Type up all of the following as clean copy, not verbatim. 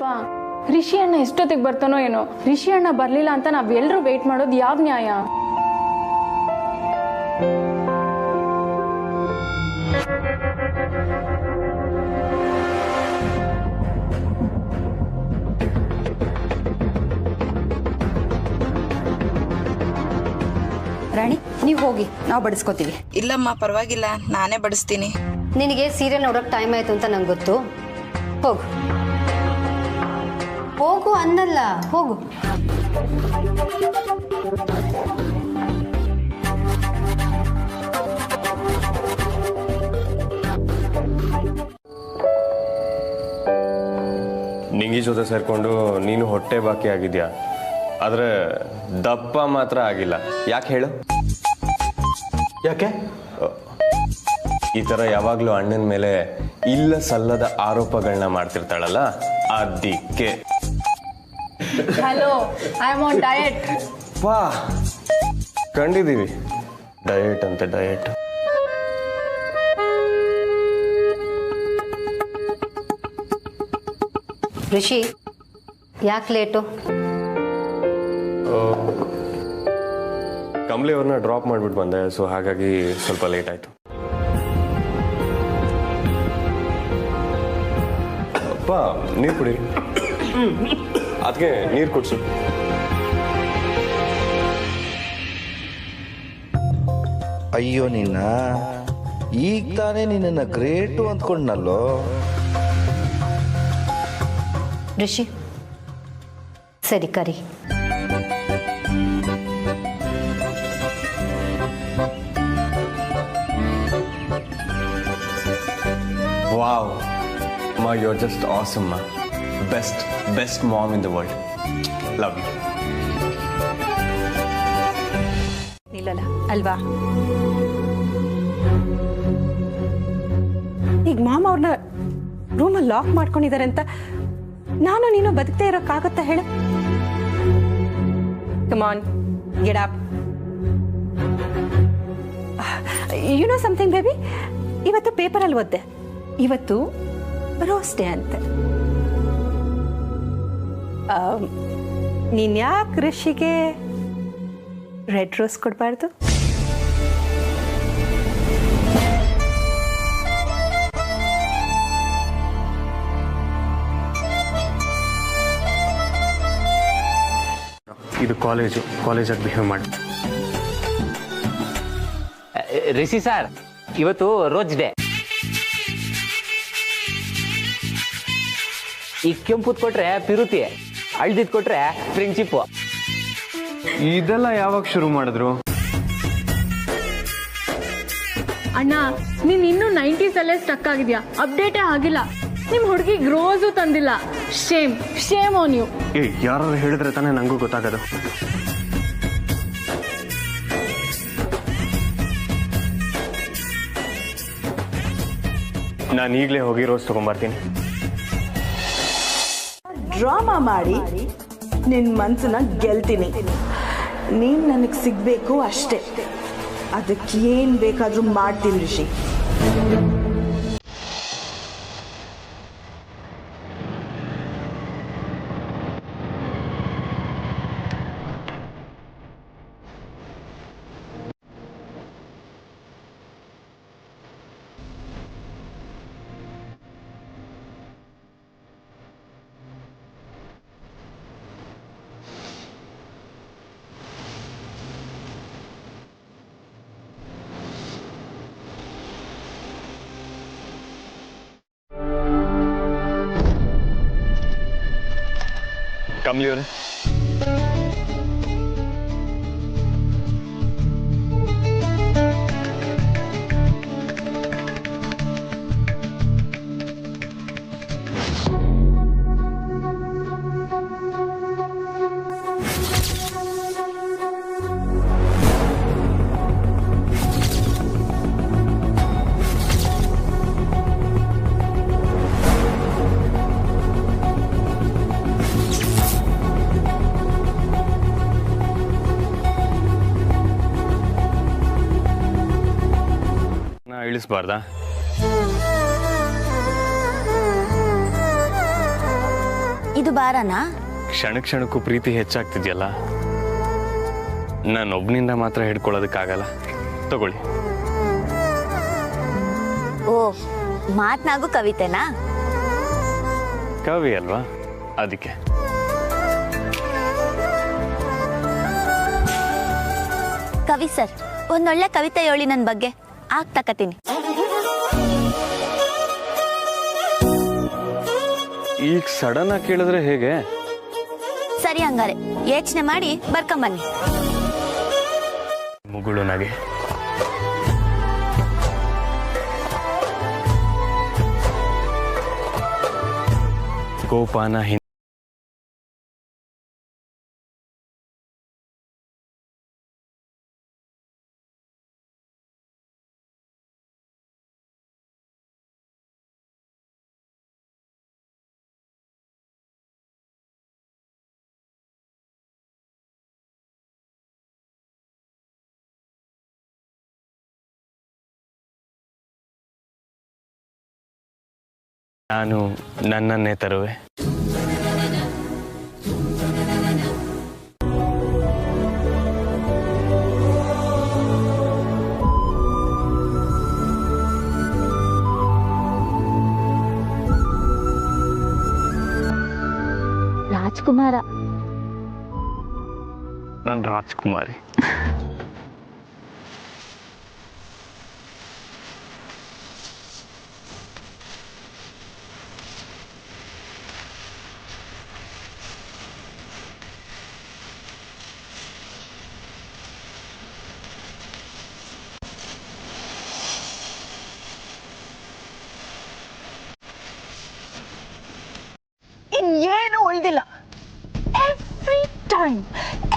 ಅಪ್ಪ ರಿಷಿ ಅಣ್ಣ ಎಷ್ಟೊತ್ತಿಗೆ ಬರ್ತಾನೋ ಏನೋ. ರಿಷಿ ಅಣ್ಣ ಬರ್ಲಿಲ್ಲ ಅಂತ ನಾವೆಲ್ಲರೂ ವೇಟ್ ಮಾಡೋದು ಯಾವ ನ್ಯಾಯ? ರಾಣಿ, ನೀವು ಹೋಗಿ, ನಾವು ಬಡಿಸ್ಕೋತೀವಿ. ಇಲ್ಲಮ್ಮ, ಪರವಾಗಿಲ್ಲ, ನಾನೇ ಬಡಿಸ್ತೀನಿ. ನಿನಗೆ ಸೀರೆ ನೋಡೋಕೆ ಟೈಮ್ ಆಯ್ತು ಅಂತ ನಂಗೆ ಗೊತ್ತು. ಹೋಗು ಹೋಗು ಅನ್ನಲ್ಲ, ಹೋಗು. ನಿಂಗಿ ಜೊತೆ ಸೇರ್ಕೊಂಡು ನೀನು ಹೊಟ್ಟೆ ಬಾಕಿ ಆಗಿದ್ಯಾ, ಆದ್ರೆ ದಪ್ಪ ಮಾತ್ರ ಆಗಿಲ್ಲ. ಯಾಕೆ ಹೇಳು? ಯಾಕೆ? ಈ ತರ ಯಾವಾಗ್ಲೂ ಅಣ್ಣನ ಮೇಲೆ ಇಲ್ಲ ಸಲ್ಲದ ಆರೋಪಗಳನ್ನ ಮಾಡ್ತಿರ್ತಾಳಲ್ಲ, ಅದಕ್ಕೆ. Hello, I am on diet. ವಾ, ಕಂಡಿದೀವಿ ಡಯಟ್ ಅಂತೆ, ಡಯಟ್. ರಿಷಿ, ಯಾಕೆ ಲೇಟು? ಕಮಲಿ ಅವ್ರನ್ನ ಡ್ರಾಪ್ ಮಾಡ್ಬಿಟ್ಟು ಬಂದೆ, ಸೊ ಹಾಗಾಗಿ ಸ್ವಲ್ಪ ಲೇಟ್ ಆಯ್ತು. ಅಪ್ಪ, ನೀರು ಕುಡಿ. ಅದಕ್ಕೆ ನೀರು ಕುಡ್ಸು. ಅಯ್ಯೋ ನಿನ್ನ, ಈಗ ತಾನೇ ನಿನ್ನ ಗ್ರೇಟು ಅಂದ್ಕೊಂಡ್ನಲ್ಲೋ. ರಿಷಿ, ಸರಿ ಕರಿ. Wow, Ma, you're just awesome, Ma. Best mom in the world. Love you. ನಿಲ್ಲಲ್ಲ ಅಲ್ವಾ? ಈಗ ಮಾಮ ಅವ್ರನ್ನ ರೂಮಲ್ಲಿ ಲಾಕ್ ಮಾಡ್ಕೊಂಡಿದ್ದಾರೆ ಅಂತ ನಾನು ನೀನು ಬದುಕದೇ ಇರೋಕ್ಕಾಗತ್ತಾ ಹೇಳು? Come on, get up. You know something baby, ಇವತ್ತು ಪೇಪರಲ್ಲಿ ಓದ್ದೆ, ಇವತ್ತು ರೋಸ್ ಡೇ ಅಂತೆ. ನೀನ್ ಯಾಕೆ ಋಷಿಗೆ ರೆಡ್ ರೋಸ್ ಕೊಡಬಾರ್ದು? ಇದು ಕಾಲೇಜಾಗಿ ಬಿಹೇವ್ ಮಾಡಿ. ರಿಷಿ ಸರ್, ಇವತ್ತು ರೋಜ್ ಡೇ. ಈ ಕೆಂಪುದ್ ಕೊಟ್ರೆ ಪಿರುತಿ, ಹಳ್ದಿದ್ ಕೊಟ್ರೆ ಫ್ರೆಂಡ್ಶಿಪ್. ಇದೆಲ್ಲ ಯಾವಾಗ ಶುರು ಮಾಡಿದ್ರು? ಅಣ್ಣ, ನೀನ್ ಇನ್ನೂ 90s ಅಲ್ಲೇ ಸ್ಟಕ್ ಆಗಿದ್ಯಾ, ಅಪ್ಡೇಟೇ ಆಗಿಲ್ಲ. ನಿಮ್ ಹುಡುಗಿ ರೋಸು ತಂದಿಲ್ಲ. Shame on you. ಯಾರು ಹೇಳಿದ್ರೆ ತಾನೇ ನಂಗೂ ಗೊತ್ತಾಗೋದು. ನಾನು ಈಗಲೇ ಹೋಗಿ ರೋಸ್ ತಗೊಂಡ್ಬರ್ತೀನಿ. ಡ್ರಾಮಾ ಮಾಡಿ ನಿನ್ನ ಮನಸ್ಸನ್ನ ಗೆಲ್ತೀನಿ. ನೀನು ನನಗೆ ಸಿಗಬೇಕು ಅಷ್ಟೇ. ಅದಕ್ಕೆ ಏನು ಬೇಕಾದರೂ ಮಾಡ್ತೀನಿ ರಿಷಿ. ಕಮಲಿ ಅವರೇ, ಇಳಿಸ್ಬಾರ್ದಾ? ಇದು ಬಾರನಾ? ಕ್ಷಣ ಕ್ಷಣಕ್ಕೂ ಪ್ರೀತಿ ಹೆಚ್ಚಾಗ್ತಿದ್ಯಲ್ಲ, ನಾನೊಬ್ನಿಂದ ಮಾತ್ರ ಹಿಡ್ಕೊಳ್ಳೋದಕ್ಕಾಗಲ್ಲ. ತಗೊಳ್ಳಿ. ಓ, ಮಾತ್ನಾಗೂ ಕವಿತೆನಾ? ಕವಿ ಅಲ್ವಾ, ಅದಕ್ಕೆ. ಕವಿ ಸರ್, ಒಂದೊಳ್ಳೆ ಕವಿತೆ ಹೇಳಿ ನನ್ನ ಬಗ್ಗೆ, ತಕತೀನಿ. ಈಗ ಸಡನ್ ಆಗಿ ಕೇಳಿದ್ರೆ ಹೇಗೆ? ಸರಿ, ಹಂಗಾರೆ ಯೋಚನೆ ಮಾಡಿ ಬರ್ಕೊಂಬನ್ನಿ. ಮುಗುಳು ನಗೆ. ಕೋಪಾನ ನಾನು ನನ್ನನ್ನೇ ತರುವೆ. ರಾಜ್ಕುಮಾರ. ನಾನು ರಾಜ್ಕುಮಾರಿ. ಇನ್ನೇನು ಉಳಿದಿಲ್ಲ.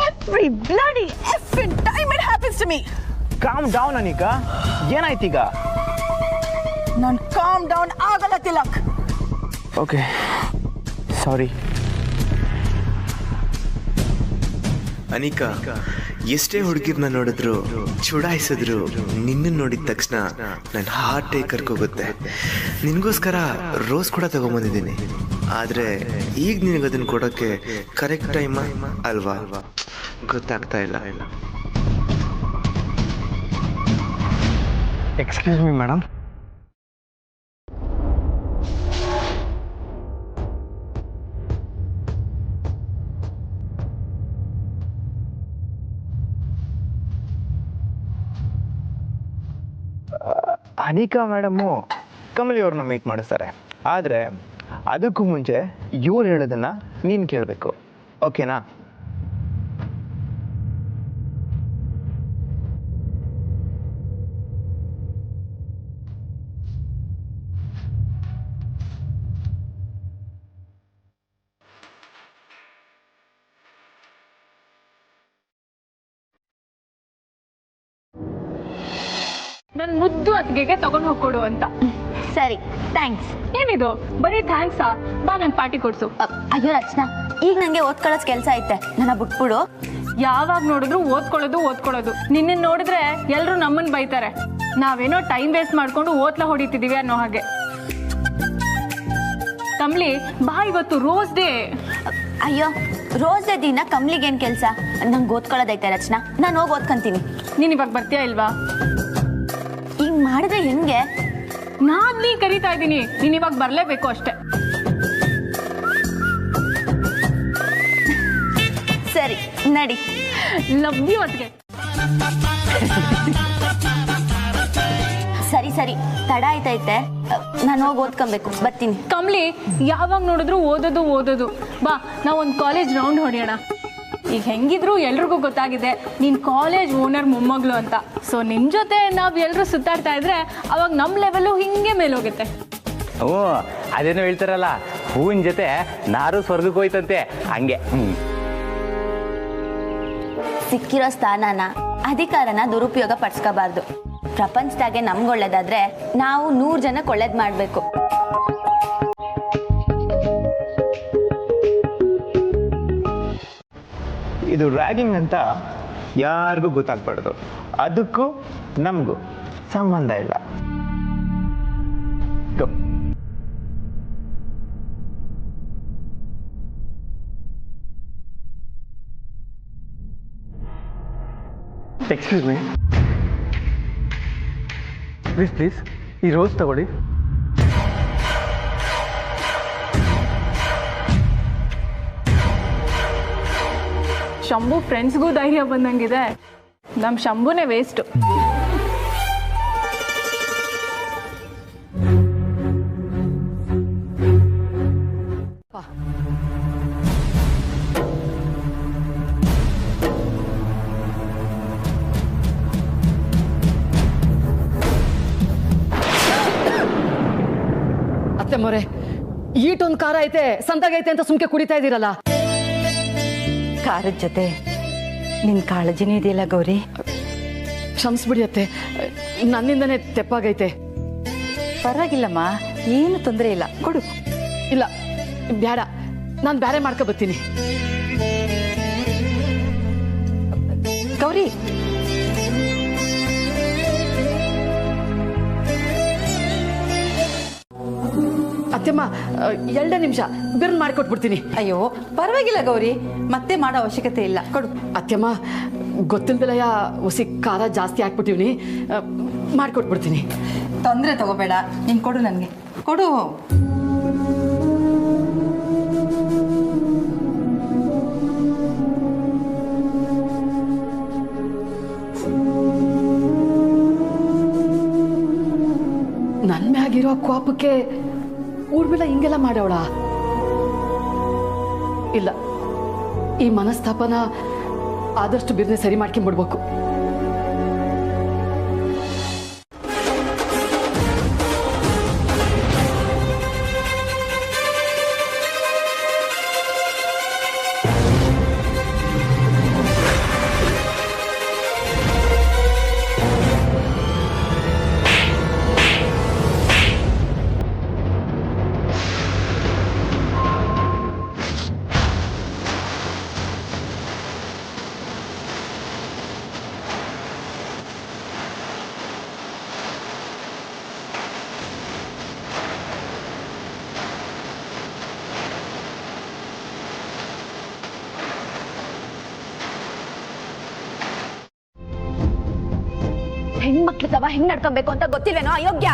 ಎವ್ರಿ ಬ್ಲಡಿ ಎಫ್ರಿನ್ time it happens to me. Calm down Anika, ಏನಾಯ್ತೀಗ? ನಾನು ಕಾಮ್ ಡೌನ್ ಆಗಲ್ಲ ತಿಲಕ್. ಓಕೆ, ಸಾರಿ. ಅನಿಕಾ, ಎಷ್ಟೇ ಹುಡುಗಿರ್ನ ನೋಡಿದ್ರು ಚುಡಾಯಿಸಿದ್ರು ನಿನ್ನ ನೋಡಿದ ತಕ್ಷಣ ನನ್ನ ಹಾರ್ಟೇ ಕರ್ಕೋಗುತ್ತೆ. ನಿನಗೋಸ್ಕರ ರೋಸ್ ಕೂಡ ತಗೊಂಬಂದಿದ್ದೀನಿ. ಆದ್ರೆ ಈಗ ನಿನಗದನ್ನ ಕೊಡೋಕ್ಕೆ ಕರೆಕ್ಟ್ ಟೈಮ್ ಅಲ್ವಾ ಗೊತ್ತಾಗ್ತಾ ಇಲ್ಲ. Excuse me madam. Anika madam Kamali ಅವ್ರನ್ನ ಮೀಟ್ ಮಾಡಿಸ್ತಾರೆ. ಆದರೆ ಅದಕ್ಕೂ ಮುಂಚೆ ಇವ್ರು ಹೇಳೋದನ್ನ ನೀನು ಕೇಳಬೇಕು, ಓಕೆನಾ? ನನ್ ಮುದ್ದು ಅತ್ತಿಗೆಗೆ ತಗೊಂಡು ಹೋಗ್ಕೊಡು ಅಂತ. ಸರಿ, ಥ್ಯಾಂಕ್ಸ್. ಏನಿದು ಬರೀ ಥ್ಯಾಂಕ್ಸಾ? ಬಾ ನಂಗೆ ಪಾರ್ಟಿ ಕೊಡ್ಸು. ಅಯ್ಯೋ ರಚನಾ, ಈಗ ನಂಗೆ ಓದ್ಕೊಳ್ಳೋದು ಕೆಲಸ ಐತೆ, ನನ್ನ ಬಿಟ್ಬಿಡು. ಯಾವಾಗ ನೋಡಿದ್ರು ಓದ್ಕೊಳ್ಳೋದು. ನಿನ್ನ ನೋಡಿದ್ರೆ ಎಲ್ರು ನಮ್ಮನ್ ಬೈತಾರೆ. ನಾವೇನೋ ಟೈಮ್ ವೇಸ್ಟ್ ಮಾಡ್ಕೊಂಡು ಓದ್ಲ ಹೊಡಿತಿದೀವಿ ಅನ್ನೋ ಹಾಗೆ. ಕಮ್ಲಿ ಬಾ, ಇವತ್ತು ರೋಸ್ ಡೇ. ಅಯ್ಯೋ, ರೋಸ್ ಡೇ ದಿನ ಕಮ್ಲಿಗೇನು ಕೆಲಸ? ನಂಗೆ ಓದ್ಕೊಳ್ಳೋದೈತೆ ರಚನಾ, ನಾನು ಹೋಗಿ ಓದ್ಕೊಂತೀನಿ. ನೀನ್ ಇವಾಗ ಬರ್ತೀಯಾ ಇಲ್ವಾ? ಈಗ ಮಾಡಿದ್ರೆ ಹೆಂಗೆ? ನಾನ್ ನೀ ಕರೀತಾ ಇದ್ದೀನಿ, ನೀನ್ ಇವಾಗ ಬರ್ಲೇಬೇಕು ಅಷ್ಟೇ. ಸರಿ, ನಡಿ. ಲವ್ ಯು ಅದ್ಗೆ. ಸರಿ, ತಡ ಆಯ್ತೈತೆ, ನಾನು ಹೋಗಿ ಓದ್ಕೊಬೇಕು, ಬರ್ತೀನಿ. ಕಮ್ಲಿ, ಯಾವಾಗ ನೋಡಿದ್ರು ಓದೋದು. ಬಾ, ನಾವ್ ಒಂದು ಕಾಲೇಜ್ ರೌಂಡ್ ಹೊಡೆಯೋಣ. ಈಗ ಹೆಂಗಿದ್ರು ಎಲ್ರಿಗೂ ಗೊತ್ತಾಗಿದೆ ನೀನ್ ಕಾಲೇಜ್ ಓನರ್ ಮೊಮ್ಮಗಳು ಅಂತ. ಸೊ ನಿಮ್ ಜೊತೆ ನಾವ್ ಎಲ್ರು ಸುತ್ತಾಡ್ತಾ ಇದ್ರೆ ಅವಾಗ ನಮ್ ಲೆವೆಲ್ಲು ಹಿಂಗೆ ಮೇಲೋಗುತ್ತೆ. ಓ, ಅದೇನೋ ಹೇಳ್ತಾರಲ್ಲ, ಹೂವಿನ ಜೊತೆ ನಾರು ಸ್ವರ್ಗಕ್ಕೆ ಹೋಯ್ತಂತೆ, ಹಂಗೆ. ಸಿಕ್ಕಿರೋ ಸ್ಥಾನನ, ಅಧಿಕಾರನ ದುರುಪಯೋಗ ಪಡಿಸ್ಕೋಬಾರ್ದು. ಪ್ರಪಂಚದಾಗೆ ನಮ್ಗೆ ಒಳ್ಳೇದಾದ್ರೆ ನಾವು 100 ಜನಕ್ಕೆ ಒಳ್ಳೇದು ಮಾಡಬೇಕು. ಇದು ರ್ಯಾಗಿಂಗ್ ಅಂತ ಯಾರಿಗೂ ಗೊತ್ತಾಗ್ಬಾರ್ದು. ಅದಕ್ಕೂ ನಮಗೂ ಸಂಬಂಧ ಇಲ್ಲ. ಎಕ್ಸ್ಕ್ಯೂಸ್ ಮೀ, ಪ್ಲೀಸ್ ಪ್ಲೀಸ್ ಈ ರೋಸ್ ತಗೊಳ್ಳಿ. ಶಂಭು ಫ್ರೆಂಡ್ಸ್ಗೂ ಧೈರ್ಯ ಬಂದಂಗಿದೆ. ನಮ್ಮ ಶಂಭುನೇ ವೇಸ್ಟು. ಅತ್ತೆ ಮೊರೆ, ಈಟೊಂದು ಖಾರ ಐತೆ ಸಂದಾಗೈತೆ ಅಂತ ಸುಮ್ಕೆ ಕುಡಿತಾ ಇದ್ದೀರಲ್ಲ. ಖಾರದ ಜೊತೆ ನಿನ್ ಕಾಳಜಿನೇ ಇದೆಯಲ್ಲ ಗೌರಿ. ಕ್ಷಮಿಸ್ಬಿಡಿ ಅತ್ತೆ, ನನ್ನಿಂದನೇ ತೆಪ್ಪಾಗೈತೆ. ಪರವಾಗಿಲ್ಲಮ್ಮ, ಏನು ತೊಂದರೆ ಇಲ್ಲ, ಕೊಡು. ಇಲ್ಲ ಬೇಡ, ನಾನು ಬೇರೆ ಮಾಡ್ಕೊ ಬರ್ತೀನಿ. ಗೌರಿ, ಅತ್ತೆಮ್ಮ 2 ನಿಮಿಷ ಬಿರ್ನ್ ಮಾಡಿಕೊಟ್ಬಿಡ್ತೀನಿ. ಅಯ್ಯೋ ಪರವಾಗಿಲ್ಲ ಗೌರಿ, ಮತ್ತೆ ಮಾಡೋ ಅವಶ್ಯಕತೆ ಇಲ್ಲ, ಕೊಡು. ಅತ್ತೆಮ್ಮ ಗೊತ್ತಿಲ್ದಲಯ ಹುಸಿ ಖಾರ ಜಾಸ್ತಿ ಹಾಕ್ಬಿಟ್ಟಿವ್ನಿ, ಮಾಡಿಕೊಟ್ಬಿಡ್ತೀನಿ. ತೊಂದರೆ ತಗೋಬೇಡ, ನೀನು ಕೊಡು, ನನಗೆ ಕೊಡು. ನನ್ನ ಮ್ಯಾಗಿರೋ ಕೋಪಕ್ಕೆ ಊರ್ಮಿಳ ಹಿಂಗೆಲ್ಲ ಮಾಡವಳ? ಇಲ್ಲ, ಈ ಮನಸ್ತಾಪನ ಆದಷ್ಟು ಬಿರ್ನೆ ಸರಿ ಮಾಡ್ಕೊಂಡ್ಬಿಡ್ಬೇಕು. ಹೆಣ್ಮಕ್ಳಿದವ ಹೆಂಗ್ ನಡ್ಕೊಬೇಕು ಅಂತ ಗೊತ್ತಿಲ್ವೇನೋ ಅಯೋಗ್ಯ,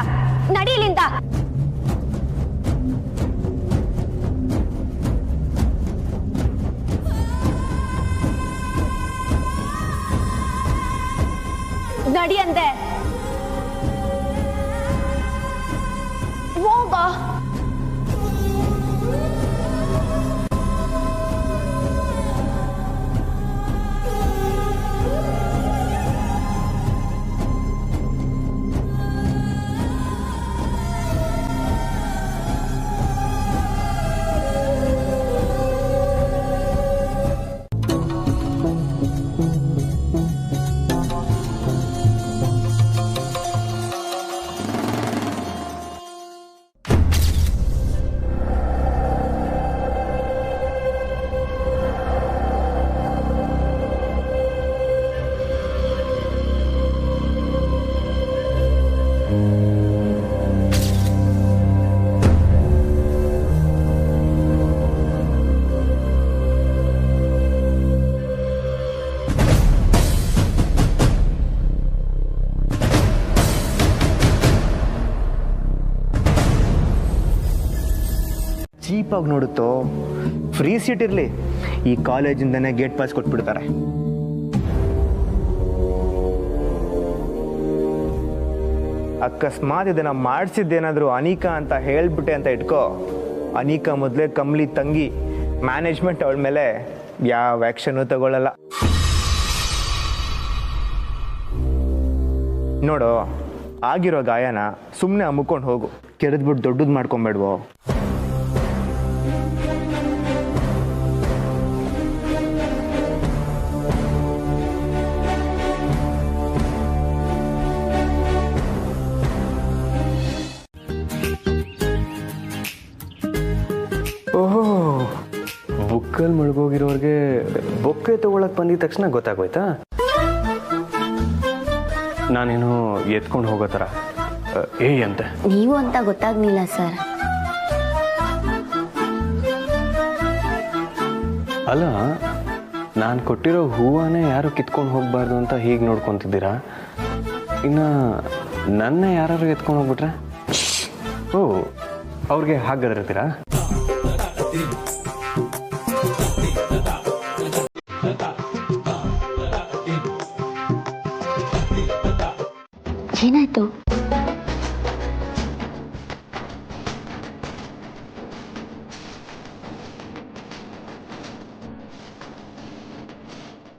ನಡೀಲಿಂದ. ನಡಿ ಅಂದೆ, ಹೋಗ. ಚೀಪಾಗಿ ನೋಡುತ್ತೋ, ಫ್ರೀ ಸೀಟ್ ಇರಲಿ, ಈ ಕಾಲೇಜಿಂದನೇ ಗೇಟ್ ಪಾಸ್ ಕೊಟ್ಬಿಡ್ತಾರೆ. ಅಕಸ್ಮಾತ್ ಇದನ್ನ ಮಾಡಿಸಿದ್ದೇನಾದ್ರೂ ಅನಿಕಾ ಅಂತ ಹೇಳ್ಬಿಟ್ಟೆ ಅಂತ ಇಟ್ಕೋ, ಅನಿಕಾ ಮೊದಲೇ ಕಮ್ಲಿ ತಂಗಿ, ಮ್ಯಾನೇಜ್ಮೆಂಟ್ ಅವಳ ಮೇಲೆ ಯಾವ ಆ್ಯಕ್ಷನ್ನು ತಗೊಳ್ಳಲ್ಲ. ನೋಡು, ಆಗಿರೋ ಗಾಯನ ಸುಮ್ಮನೆ ಅಮ್ಕೊಂಡು ಹೋಗು, ಕೆರೆದ್ಬಿಟ್ಟು ದೊಡ್ಡದು ಮಾಡ್ಕೊಂಬೇಡ್ವೋ. ಓಹೋ, ಬುಕ್ಕಲ್ಲಿ ಮುಳುಗೋಗಿರೋರಿಗೆ ಬೊಕ್ಕೆ ತಗೊಳಕ್ ಬಂದಿದ ತಕ್ಷಣ ಗೊತ್ತಾಗೋಯ್ತಾ? ನಾನೇನು ಎತ್ಕೊಂಡು ಹೋಗೋ ಥರ ಅಂತೆ ನೀವು ಅಂತ ಗೊತ್ತಾಗ್ಲಿಲ್ಲ ಸರ್. ಅಲ್ಲ, ನಾನು ಕೊಟ್ಟಿರೋ ಹೂವನ್ನೇ ಯಾರು ಕಿತ್ಕೊಂಡು ಹೋಗಬಾರ್ದು ಅಂತ ಹೀಗೆ ನೋಡ್ಕೊತಿದ್ದೀರಾ? ಇನ್ನು ನನ್ನ ಯಾರು ಎತ್ಕೊಂಡು ಹೋಗ್ಬಿಟ್ರೆ ಓ ಅವ್ರಿಗೆ ಹಾಗದಿರ್ತೀರಾ? ಏನಾಯ್ತು?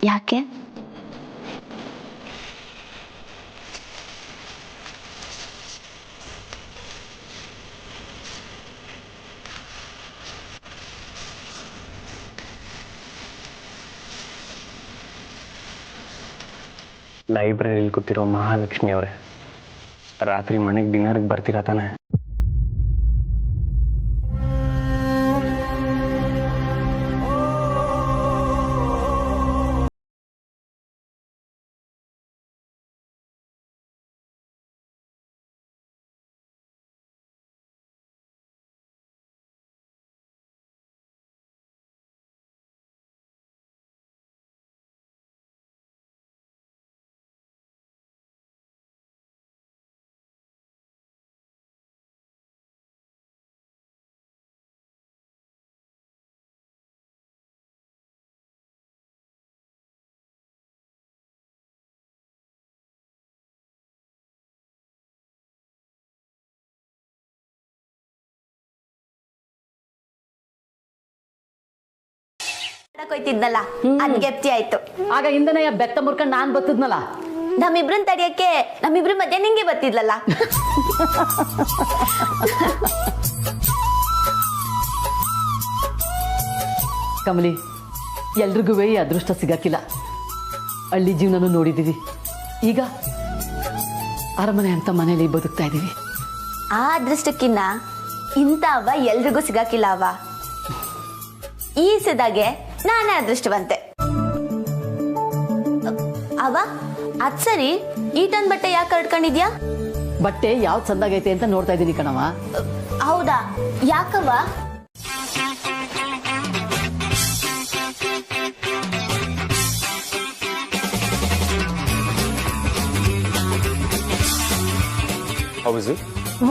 ಯಾಕೆ? ಲೈಬ್ರರಿಲಿ ಕೂತಿರೋ ಮಹಾಲಕ್ಷ್ಮಿ ಅವರೇ, ರಾತ್ರಿ ಮನೆಗೆ ಡಿನ್ನರ್ಗೆ ಬರ್ತೀರಾ ತಾನೆ? ಕೊಯ್ತಿದ್ನಲ್ಲ ಅದ್ ಗೆಪ್ತಿ ಆಯ್ತು. ಆಗ ಹಿಂದನೆಯ ಬೆತ್ತ ಮುರ್ಕೊಂಡು ನಾನ್ ಬತ್ತಿದ್ನಲ್ಲ, ನಮ್ಮಿಬ್ರನ್ ತಡಿಯಕ್ಕೆ ನಮ್ಮಿಬ್ರ ಮಧ್ಯೆ ನಿಂಗೆ ಬತ್ತಿದ್ಲಲ್ಲ. ಕಮಲಿ, ಎಲ್ರಿಗೂ ಈ ಅದೃಷ್ಟ ಸಿಗಕ್ಕಿಲ್ಲ. ಹಳ್ಳಿ ಜೀವನನೂ ನೋಡಿದೀವಿ, ಈಗ ಅರಮನೆ ಅಂತ ಮನೇಲಿ ಬದುಕ್ತಾ ಇದೀವಿ. ಆ ಅದೃಷ್ಟಕ್ಕಿನ್ನ ಇಂಥ ಅವ್ವ ಎಲ್ರಿಗೂ ಸಿಗಕ್ಕಿಲ್ಲ ಅವ್ವ. ಈ ಸದಾಗೆ ನಾನೇ ಅದೃಷ್ಟವಂತೆ ಅವ್ವ. ಅದ್ ಸರಿ, ಈಟೊಂದ್ ಬಟ್ಟೆ ಯಾಕೆ ಕಟ್ಕೊಂಡಿದ್ಯಾ? ಬಟ್ಟೆ ಯಾವ್ದು ಚಂದಾಗೈತೆ ಅಂತ ನೋಡ್ತಾ ಇದ್ದೀನಿ ಕಣವ. ಹೌದಾ? ಯಾಕವ್ವ?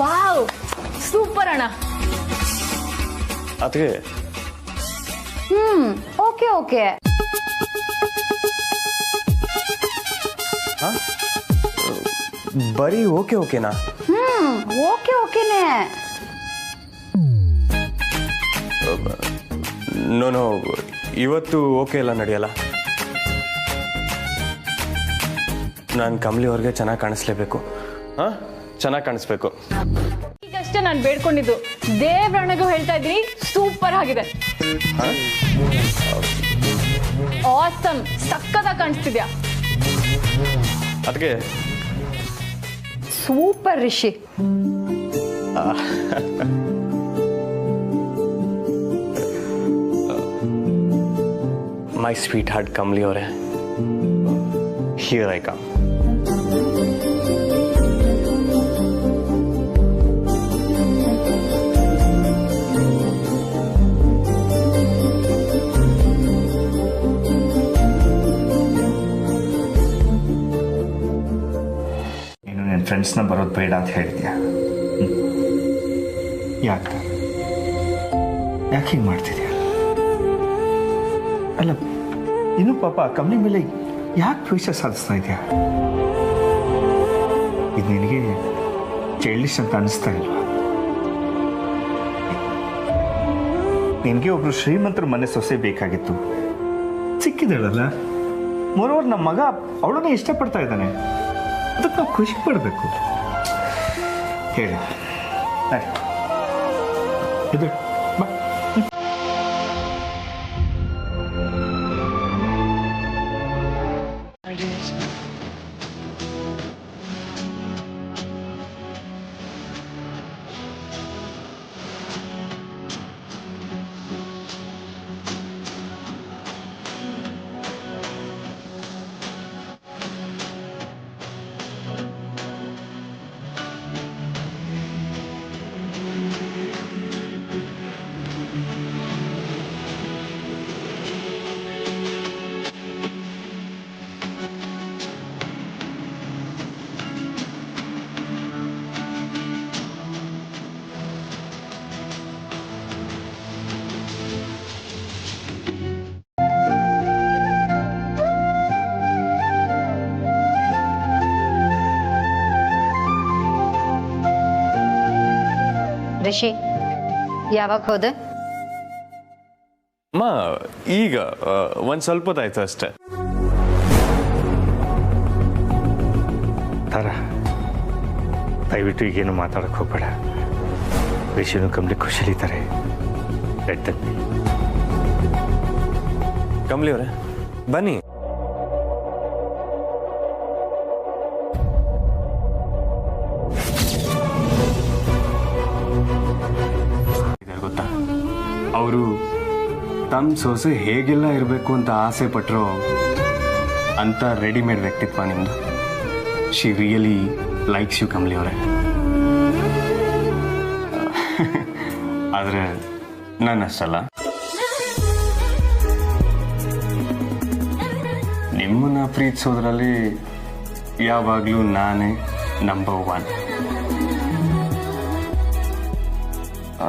ವಾವ್, ಸೂಪರ್ ಅಣ್ಣ. ಅದಕ್ಕೆ ಓಕೆ ಓಕೆ. ಬರೀ ಓಕೆ ಓಕೆನಾ? ಓಕೆ ಓಕೆನೆ. ನೋ ಇವತ್ತು ಓಕೆ ಎಲ್ಲ ನಡೆಯಲ್ಲ. ನಾನು ಕಮಲಿ ಅವ್ರಿಗೆ ಚೆನ್ನಾಗಿ ಕಾಣಿಸ್ಲೇಬೇಕು. ಹಾಂ, ಚೆನ್ನಾಗಿ ಕಾಣಿಸ್ಬೇಕು. ಈಗಷ್ಟೇ ನಾನು ಬೇಡ್ಕೊಂಡಿದ್ದು. ದೇವ್ರಣಗೂ ಹೇಳ್ತಾ ಇದ್ದೀನಿ, ಸೂಪರ್ ಆಗಿದೆ. ಆಸಮ್, ಸಕ್ಕತ್ತಾಗಿ ಕಾಣಿಸ್ತಿದ್ಯಾ. ಅದಕ್ಕೆ super Rishi. My sweet heart Kamali ಅವರೇ, ಹಿಯರ್ ಐ ಕಮ್. ಫ್ರೆಂಡ್ಸ್ನ ಬರೋದು ಬೇಡ ಅಂತ ಹೇಳಿದ್ಯಾ? ಯಾಕೆ ಹಿಂಗೆ ಮಾಡ್ತಿದ್ಯಾ? ಅಲ್ಲ, ಇನ್ನು ಪಾಪ ಕಮ್ಮಿ ಮೇಲೆ ಯಾಕೆ ದ್ವೇಷ ಸಾಧಿಸ್ತಾ ಇದೆಯಾ? ಇದು ನಿನಗೆ ಚೈಲ್ಡಿಶ್ ಅಂತ ಅನಿಸ್ತಾ ಇಲ್ವಾ? ನಿನಗೆ ಒಬ್ರು ಶ್ರೀಮಂತರ ಮನೆ ಸೊಸೆ ಬೇಕಾಗಿತ್ತು, ಸಿಕ್ಕಿದಳಲ್ಲ. ಮರೋವರ್ ನಮ್ಮ ಮಗ ಅವಳನ್ನೇ ಇಷ್ಟಪಡ್ತಾ ಇದ್ದಾನೆ. ಅದಕ್ಕೆ ನಾವು ಖುಷಿ ಪಡಬೇಕು. ಹೇಳಿ ಇದು ಬಾ. ರಿಷಿ ಯಾವಾಗ ಹೋದೆ? ಅಮ್ಮ ಈಗ ಒಂದು ಸ್ವಲ್ಪ ಹೊತ್ತಾಯ್ತು ಅಷ್ಟೇ. ತಾರ ದಯವಿಟ್ಟು ಈಗೇನು ಮಾತಾಡಕ್ಕೆ ಹೋಗ್ಬೇಡ. ರಿಷಿನು ಕಮ್ಲಿ ಖುಷಿಲಿದ್ದಾರೆ. ಕಮಲಿ ಅವರೇ ಬನ್ನಿ. ಗೊತ್ತಾ, ಅವರು ತಮ್ಮ ಸೊಸೆ ಹೇಗೆಲ್ಲ ಇರಬೇಕು ಅಂತ ಆಸೆ ಪಟ್ಟರು ಅಂತ ರೆಡಿಮೇಡ್ ವ್ಯಕ್ತಿತ್ವ ನಿಮ್ಮದು. She really likes you Kamali ಅವರೇ. ಆದರೆ ನಾನು ಅಷ್ಟಲ್ಲ, ನಿಮ್ಮನ್ನ ಪ್ರೀತಿಸೋದ್ರಲ್ಲಿ ಯಾವಾಗಲೂ ನಾನೇ ನಂಬರ್ 1.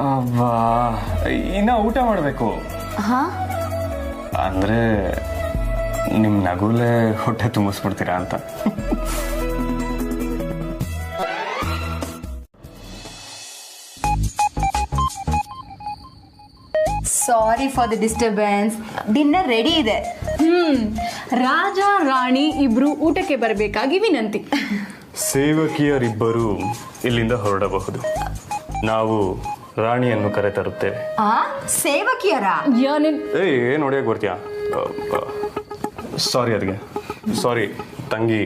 ಅಬ್ಬಾ, ಇನ್ನ ಊಟ ಮಾಡಬೇಕು. ಅಂದ್ರೆ ನಿಮ್ಮ ನಗುಲೇ ಹೊಟ್ಟೆ ತುಂಬಿಸ್ಬಿಡ್ತೀರಾ ಅಂತ. Sorry for the disturbance. Dinner ready ಇದೆ. ರಾಜ ರಾಣಿ ಇಬ್ರು ಊಟಕ್ಕೆ ಬರಬೇಕಾಗಿ ವಿನಂತಿ. ಸೇವಕಿಯರಿಬ್ಬರು ಇಲ್ಲಿಂದ ಹೊರಡಬಹುದು. ನಾವು ರಾಣಿಯನ್ನು ಕರೆತರುತ್ತೇವೆ. ಸೇವಕಿಯರ ಏನು ಹೊಡೆಯಕ್ಕೆ ಬರ್ತೀಯಾ? ಸಾರಿ ಅದಕ್ಕೆ ಸಾರಿ ತಂಗಿ.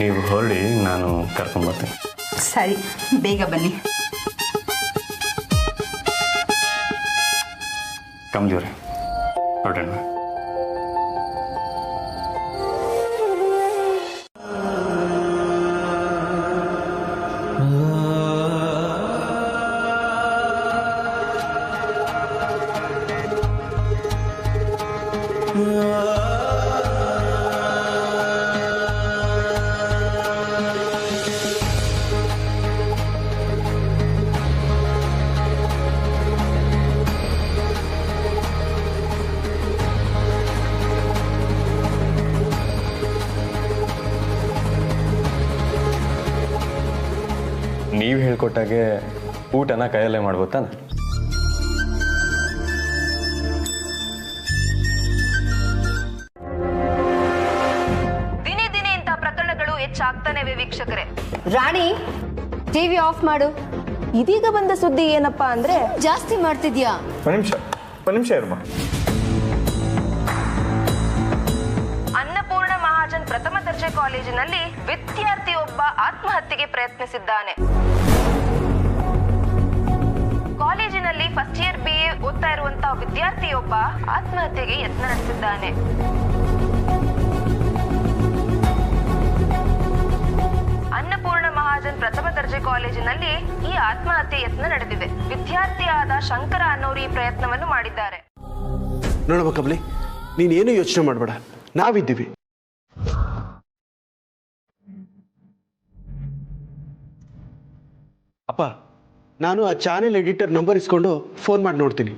ನೀವು ಹೊರಡಿ, ನಾನು ಕರ್ಕೊಂಡ್ಬರ್ತೀನಿ. ಸರಿ, ಬೇಗ ಬನ್ನಿ. ಕಮಲಿ ಅವರೇ ಹೊರಡೋಣ. ನೀವು ಹೇಳ್ಕೊಟ್ಟಾಗೆ ಊಟನ ಕೈಯಲ್ಲೇ ಮಾಡ್ಬೋತಾನೆ? ದಿನೇ ದಿನೇ ಇಂಥ ಪ್ರಕರಣಗಳು ಹೆಚ್ಚಾಗ್ತಾನೆ ವೀಕ್ಷಕರೇ. ರಾಣಿ, ಟಿವಿ ಆಫ್ ಮಾಡು. ಇದೀಗ ಬಂದ ಸುದ್ದಿ ಏನಪ್ಪಾ ಅಂದ್ರೆ, ಜಾಸ್ತಿ ಮಾಡ್ತಿದ್ಯಾ? ಒಂದು ನಿಮಿಷ ಇರಮ್ಮ. ಅನ್ನಪೂರ್ಣ ಮಹಾಜನ್ ಪ್ರಥಮ ದರ್ಜೆ ಕಾಲೇಜಿನಲ್ಲಿ ವಿದ್ಯಾರ್ಥಿಯೊಬ್ಬ ಆತ್ಮಹತ್ಯೆಗೆ ಪ್ರಯತ್ನಿಸಿದ್ದಾನೆ. ಕಾಲೇಜಿನಲ್ಲಿ ಫಸ್ಟ್ ಇಯರ್ BA ಓದ್ತಾ ಇರುವಂತಹ ವಿದ್ಯಾರ್ಥಿಯೊಬ್ಬ ಆತ್ಮಹತ್ಯೆಗೆ ಯತ್ನ ನಡೆಸಿದ್ದಾನೆ. ಅನ್ನಪೂರ್ಣ ಮಹಾಜನ್ ಪ್ರಥಮ ದರ್ಜೆ ಕಾಲೇಜಿನಲ್ಲಿ ಈ ಆತ್ಮಹತ್ಯೆ ಯತ್ನ ನಡೆದಿದೆ. ವಿದ್ಯಾರ್ಥಿಯಾದ ಶಂಕರ ಅನ್ನೋರು ಈ ಪ್ರಯತ್ನವನ್ನು ಮಾಡಿದ್ದಾರೆ. ನೋಡಮ್ಮ ಕಮಲಿ, ನೀನೇನು ಯೋಚನೆ ಮಾಡಬೇಡ, ನಾವಿದ್ದೀವಿ. ಅಪ್ಪ, ನಾನು ಆ ಚಾನೆಲ್ ಎಡಿಟರ್ ನಂಬರ್ ಇಸ್ಕೊಂಡು ಫೋನ್ ಮಾಡಿ ನೋಡ್ತೀನಿ.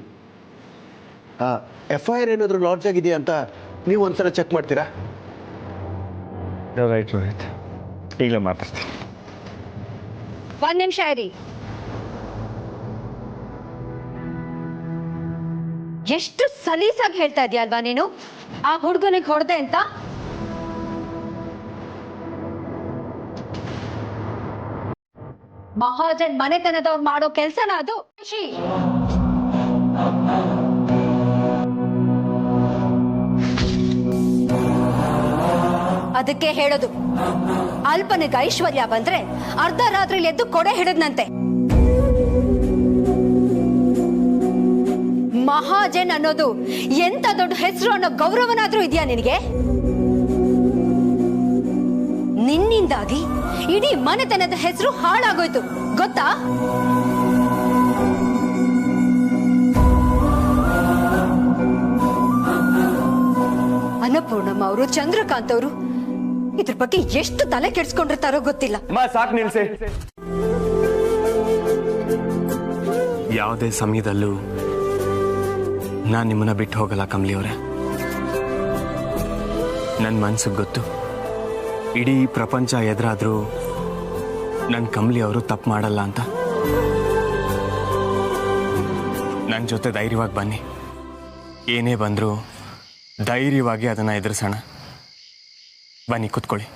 FIR ಏನಾದರೂ ಲಾಡ್ಜ್ ಆಗಿದೆಯಾ ಅಂತ ನೀವು ಒಂದ್ಸಲ ಚೆಕ್ ಮಾಡ್ತೀರಾ? ರೈಟ್ ರೋಹಿತ್, ಈಗಲೇ ಮಾತಾಡ್ತೀನಿ. ಒಂದ್ ನಿಮಿಷ ಇರಿ. ಎಷ್ಟು ಸಲೀಸಾಗಿ ಹೇಳ್ತಾ ಇದೀಯ ಅಲ್ವಾ ನೀನು? ಆ ಹುಡುಗನಿಗೆ ಹೊಡೆದೆ ಅಂತ. ಮಹಾಜನ್ ಮನೆತನದವ್ರು ಮಾಡೋ ಕೆಲ್ಸನ ಅದು? ಅದಕ್ಕೆ ಹೇಳೋದು, ಅಲ್ಪನಿಗೆ ಐಶ್ವರ್ಯ ಬಂದ್ರೆ ಅರ್ಧ ರಾತ್ರಿಲಿ ಎದ್ದು ಕೊಡೆ ಹಿಡಿದ್ನಂತೆ. ಮಹಾಜನ್ ಅನ್ನೋದು ಎಂತ ದೊಡ್ಡ ಹೆಸರು ಅನ್ನೋ ಗೌರವನಾದ್ರೂ ಇದೆಯಾ ನಿನಗೆ? ನಿನ್ನಿಂದಾಗಿ ಇಡೀ ಮನೆತನದ ಹೆಸರು ಹಾಳಾಗೋಯ್ತು, ಗೊತ್ತಾ? ಅನ್ನಪೂರ್ಣಮ್ಮ ಅವರು, ಚಂದ್ರಕಾಂತ್ ಅವರು ಇದ್ರ ಬಗ್ಗೆ ಎಷ್ಟು ತಲೆ ಕೆಡ್ಸ್ಕೊಂಡಿರ್ತಾರೋ ಗೊತ್ತಿಲ್ಲ. ಸಾಕು ನಿಲ್ಸೆ. ಯಾವುದೇ ಸಮಯದಲ್ಲೂ ನಾನು ನಿಮ್ಮನ್ನ ಬಿಟ್ಟು ಹೋಗಲ್ಲ ಕಮಲಿ ಅವರೇ. ನನ್ನ ಮನ್ಸಿಗೆ ಗೊತ್ತು, ಇಡೀ ಪ್ರಪಂಚ ಎದುರಾದ್ರೂ ನನ್ನ ಕಮಲಿ ಅವರು ತಪ್ಪು ಮಾಡಲ್ಲ ಅಂತ. ನನ್ನ ಜೊತೆ ಧೈರ್ಯವಾಗಿ ಬನ್ನಿ. ಏನೇ ಬಂದರೂ ಧೈರ್ಯವಾಗಿ ಅದನ್ನು ಎದುರಿಸೋಣ. ಬನ್ನಿ ಕೂತ್ಕೊಳ್ಳಿ.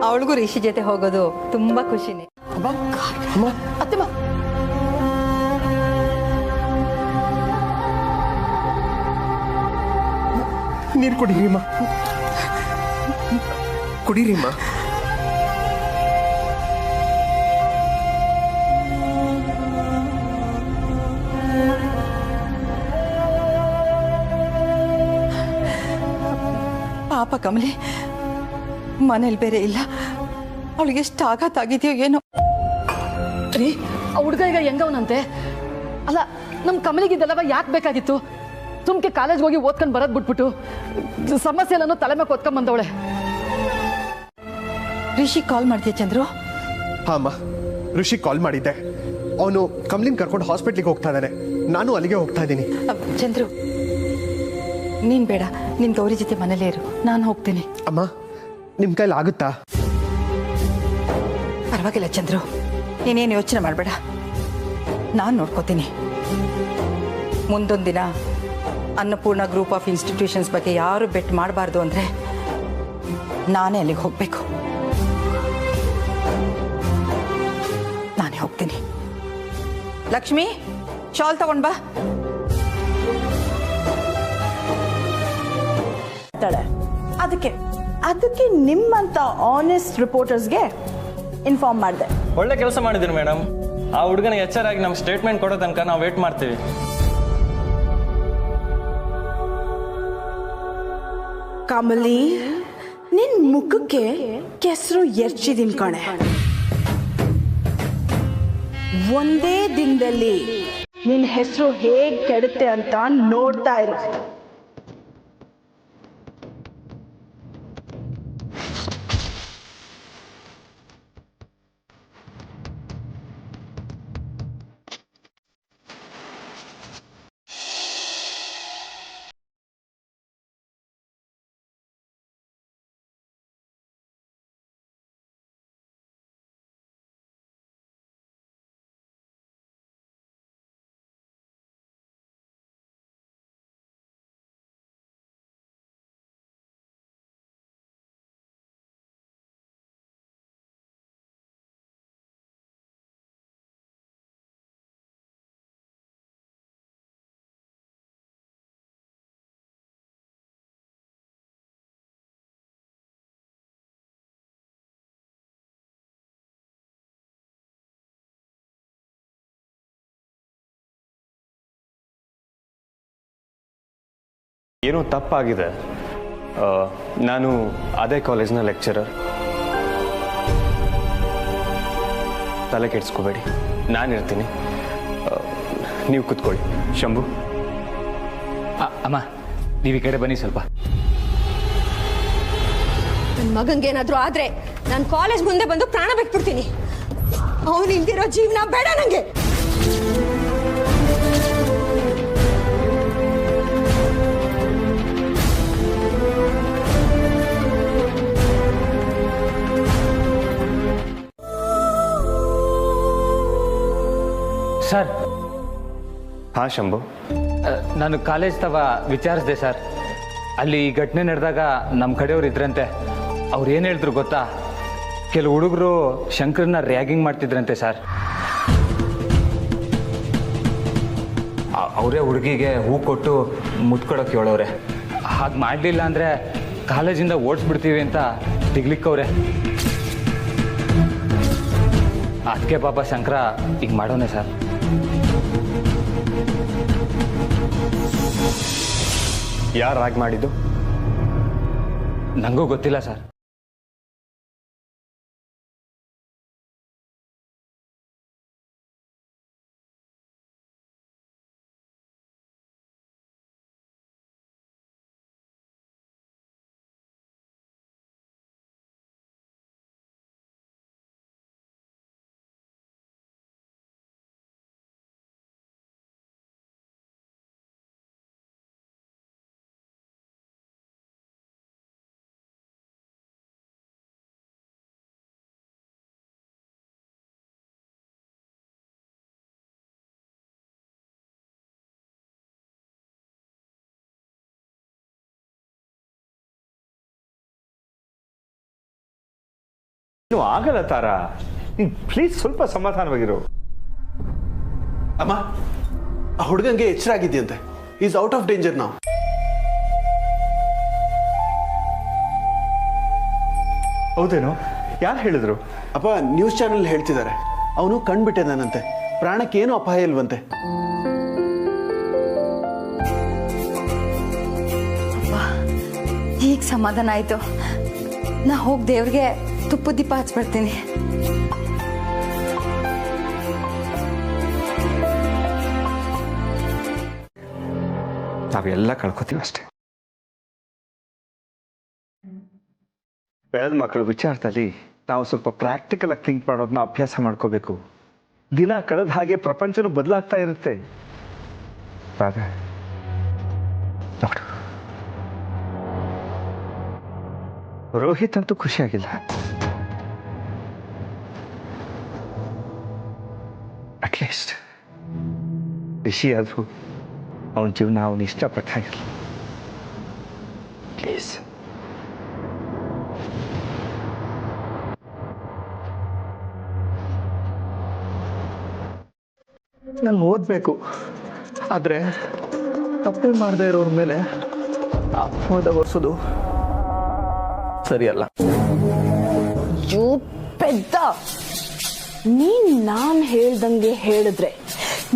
ಅವಳಿಗೂ ರಿಷಿ ಜೊತೆ ಹೋಗೋದು ತುಂಬಾ ಖುಷಿನೇ. ಅತ್ತೆಮ್ಮ, ನೀರು ಕುಡೀರಿಮ್ಮ, ಕುಡೀರಿಮ್ಮ. ಪಾಪ ಕಮಲಿ, ಮನೇಲಿ ಬೇರೆ ಇಲ್ಲ. ಅವಳಿಗೆ ಎಷ್ಟು ಆಘಾತ ಆಗಿದೆಯೋ ಏನೋ. ರೀ, ಆ ಹುಡುಗ ಈಗ ಹೆಂಗವನಂತೆ? ಅಲ್ಲ, ನಮ್ಮ ಕಮಲಿಗಿದ್ದೆಲ್ಲವ ಯಾಕೆ ಬೇಕಾಗಿತ್ತು? ಸುಮ್ಕೆ ಕಾಲೇಜ್ಗೆ ಹೋಗಿ ಓದ್ಕೊಂಡು ಬರೋದು ಬಿಟ್ಬಿಟ್ಟು ಸಮಸ್ಯೆ ಎಲ್ಲನೂ ತಲೆ ಮೇಲೆ ಓದ್ಕೊಂಡ್ ಬಂದವಳೆ. ರಿಷಿ ಕಾಲ್ ಮಾಡ್ತೀಯ ಚಂದ್ರು? ಹಾ ಅಮ್ಮ, ಋಷಿ ಕಾಲ್ ಮಾಡಿದ್ದೆ. ಅವನು ಕಮಲಿನ್ ಕರ್ಕೊಂಡು ಹಾಸ್ಪಿಟ್ಲಿಗೆ ಹೋಗ್ತಾ ಇದ್ದಾನೆ. ನಾನು ಅಲ್ಲಿಗೆ ಹೋಗ್ತಾ ಇದ್ದೀನಿ. ಚಂದ್ರು, ನೀನ್ ಬೇಡ, ನಿನ್ ಗೌರಿ ಜೊತೆ ಮನೇಲೇ ಇರು, ನಾನು ಹೋಗ್ತೀನಿ. ಅಮ್ಮ, ನಿಮ್ ಕೈಲಿ ಆಗುತ್ತಾ? ಪರವಾಗಿಲ್ಲ ಚಂದ್ರು, ನೀನೇನು ಯೋಚನೆ ಮಾಡಬೇಡ, ನಾನು ನೋಡ್ಕೋತೀನಿ. ಮುಂದೊಂದು ದಿನ ಅನ್ನಪೂರ್ಣ ಗ್ರೂಪ್ ಆಫ್ ಇನ್ಸ್ಟಿಟ್ಯೂಷನ್ಸ್ ಬಗ್ಗೆ ಯಾರು ಬೆಟ್ ಮಾಡಬಾರ್ದು ಅಂದರೆ ನಾನೇ ಅಲ್ಲಿಗೆ ಹೋಗಬೇಕು. ನಾನೇ ಹೋಗ್ತೀನಿ. ಲಕ್ಷ್ಮಿ, ಶಾಲ್ ತಗೊಂಡ್ ಬಾ. ಅದಕ್ಕೆ ನಿಮ್ಮಂತ ಆನೆಸ್ಟ್ ರಿಪೋರ್ಟರ್ಸ್ಗೆ ಇನ್ಫಾರ್ಮ್ ಮಾಡಿದೆ. ಒಳ್ಳೆ ಕೆಲಸ ಮಾಡಿದ್ರಿ ಮೇಡಮ್. ಆ ಹುಡುಗನ ಎಚ್ಚರಾಗಿ ನಮ್ಮ ಸ್ಟೇಟ್ಮೆಂಟ್ ಕೊಡೋ ತನಕ ನಾವು ವೇಟ್ ಮಾಡ್ತೀವಿ. ಕಮಲಿ, ನಿನ್ ಮುಖಕ್ಕೆ ಕೆಸರು ಎರ್ಚಿದೀನಿ ಕಣೆ. ಒಂದೇ ದಿನದಲ್ಲಿ ನಿನ್ ಹೆಸರು ಹೇಗ್ ಕೆಡುತ್ತೆ ಅಂತ ನೋಡ್ತಾ ಇರು. ಏನೋ ತಪ್ಪಾಗಿದೆ. ನಾನು ಅದೇ ಕಾಲೇಜ್ನ ಲೆಕ್ಚರರ್. ತಲೆ ಕೆಡಿಸ್ಕೋಬೇಡಿ, ನಾನಿರ್ತೀನಿ. ನೀವು ಕೂತ್ಕೊಳ್ಳಿ. ಶಂಭು, ಅಮ್ಮ ನೀವು ಈ ಕಡೆ ಬನ್ನಿ ಸ್ವಲ್ಪ. ನನ್ನ ಮಗಂಗೇನಾದ್ರೂ ಆದ್ರೆ ನಾನು ಕಾಲೇಜ್ ಮುಂದೆ ಬಂದು ಪ್ರಾಣ ಬಿಟ್ಬಿಡ್ತೀನಿ. ಅವನು ಇಲ್ದಿರೋ ಜೀವನ ಬೇಡ ನಂಗೆ. ಸರ್. ಹಾಂ ಶಂಭು, ನಾನು ಕಾಲೇಜ್ ತವ ವಿಚಾರಿಸಿದೆ ಸರ್. ಅಲ್ಲಿ ಈ ಘಟನೆ ನಡೆದಾಗ ನಮ್ಮ ಕಡೆಯವ್ರು ಇದ್ರಂತೆ. ಅವ್ರು ಏನು ಹೇಳಿದ್ರು ಗೊತ್ತಾ? ಕೆಲವು ಹುಡುಗರು ಶಂಕರನ್ನ ರ್ಯಾಗಿಂಗ್ ಮಾಡ್ತಿದ್ರಂತೆ ಸರ್. ಅವರೇ ಹುಡುಗಿಗೆ ಹೂ ಕೊಟ್ಟು ಮುತ್ಕೊಡೋಕೆ ಹೇಳೋರೆ. ಹಾಗೆ ಮಾಡಲಿಲ್ಲ ಅಂದರೆ ಕಾಲೇಜಿಂದ ಓಡಿಸ್ಬಿಡ್ತೀವಿ ಅಂತ ತಿಗ್ಲಿಕ್ಕವ್ರೆ. ಅದಕ್ಕೆ ಪಾಪ ಶಂಕರ ಈಗ ಮಾಡೋನೆ ಸರ್. ಯಾರು ರ್ಯಾಗ್ ಮಾಡಿದ್ದು? ನನಗೂ ಗೊತ್ತಿಲ್ಲ ಸರ್. ನೀವು ಆಗಲ್ಲ ತಾರಾ, ನೀನು ಪ್ಲೀಸ್ ಸ್ವಲ್ಪ ಸಮಾಧಾನವಾಗಿರು. ಅಮ್ಮ, ಆ ಹುಡುಗಂಗೆ ಎಚ್ಚರ ಆಗಿದೆಯಂತೆ. ಈಸ್ ಔಟ್ ಆಫ್ ಡೇಂಜರ್ ನಾವು. ಹೌದೇನೋ? ಯಾರು ಹೇಳಿದ್ರು? ಅಪ್ಪ, ನ್ಯೂಸ್ ಚಾನೆಲ್ ಹೇಳ್ತಿದ್ದಾರೆ. ಅವನು ಕಣ್ಬಿಟ್ಟಿದ್ದಾನಂತೆ. ಪ್ರಾಣಕ್ಕೇನು ಅಪಾಯ ಇಲ್ವಂತೆ. ಈಗ ಸಮಾಧಾನ ಆಯ್ತು. ನಾ ಹೋಗಿ ದೇವ್ರಿಗೆ ತುಪ್ಪ ದೀಪ ಹಚ್ಬಿಡ್ತೀನಿ. ನಾವೆಲ್ಲ ಕಳ್ಕೊತೀವಿ ಅಷ್ಟೇ. ಬೆಳೆದ ಮಕ್ಕಳ ವಿಚಾರದಲ್ಲಿ ನಾವು ಸ್ವಲ್ಪ ಪ್ರಾಕ್ಟಿಕಲ್ ಆಗಿ ಥಿಂಕ್ ಮಾಡೋದನ್ನ ಅಭ್ಯಾಸ ಮಾಡ್ಕೋಬೇಕು. ದಿನ ಕಳೆದ ಹಾಗೆ ಪ್ರಪಂಚನೂ ಬದಲಾಗ್ತಾ ಇರುತ್ತೆ. ನೋಡು, ರೋಹಿತ್ ಅಂತೂ ಖುಷಿಯಾಗಿಲ್ಲ. ಅಟ್ಲೀಸ್ಟ್ ರಿಷಿ ಆದರೂ ಅವನ ಜೀವನ ಅವನು ಇಷ್ಟಪಟ್ಟಾಗಿರಲಿ. ಪ್ಲೀಸ್. ನಾನು ಓದಬೇಕು, ಆದರೆ ತಪ್ಪೇ ಮಾಡದೇ ಇರೋರ ಮೇಲೆ ಅಪವಾದ ಹೊರಿಸೋದು ಸರಿಯಲ್ಲ. ಯೋ ಪೆದ್ದ, ನೀನ್ ನಾನ್ ಹೇಳ್ದಂಗೆ ಹೇಳಿದ್ರೆ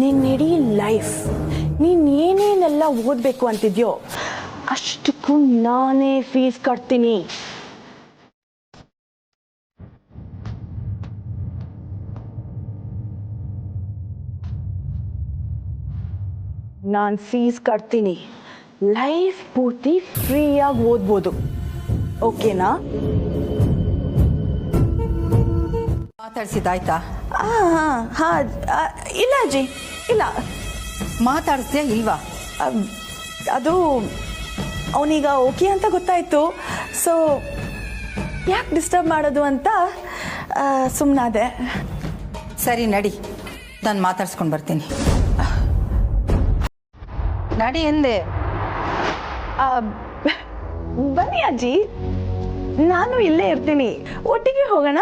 ನಿನ್ನ ಇಡೀ ಲೈಫ್ ನೀನ್ ಏನೇನೆಲ್ಲ ಓದ್ಬೇಕು ಅಂತಿದ್ಯೋ ಅಷ್ಟಕ್ಕೂ ನಾನೇ ಫೀಸ್ ಕಟ್ತೀನಿ. ನಾನು ಫೀಸ್ ಕಟ್ತೀನಿ. ಲೈಫ್ ಪೂರ್ತಿ ಫ್ರೀಯಾಗಿ ಓದ್ಬೋದು. ಓಕೆನಾ? ಮಾತಾಡ್ಸಿದ್ದಾಯ್ತಾ? ಇಲ್ಲ ಅಜ್ಜಿ, ಇಲ್ಲ. ಮಾತಾಡಿಸ್ತೀಯಾ ಇಲ್ವಾ? ಅದು ಅವನೀಗ ಓಕೆ ಅಂತ ಗೊತ್ತಾಯ್ತು. ಸೊ ಯಾಕೆ ಡಿಸ್ಟರ್ಬ್ ಮಾಡೋದು ಅಂತ ಸುಮ್ಮನಾದೆ. ಸರಿ ನಡಿ, ನಾನು ಮಾತಾಡ್ಸ್ಕೊಂಡು ಬರ್ತೀನಿ. ನಡಿ ಎಂದೆ. ಬನ್ನಿ ಅಜ್ಜಿ, ನಾನು ಇಲ್ಲೇ ಇರ್ತೀನಿ. ಒಟ್ಟಿಗೆ ಹೋಗೋಣ.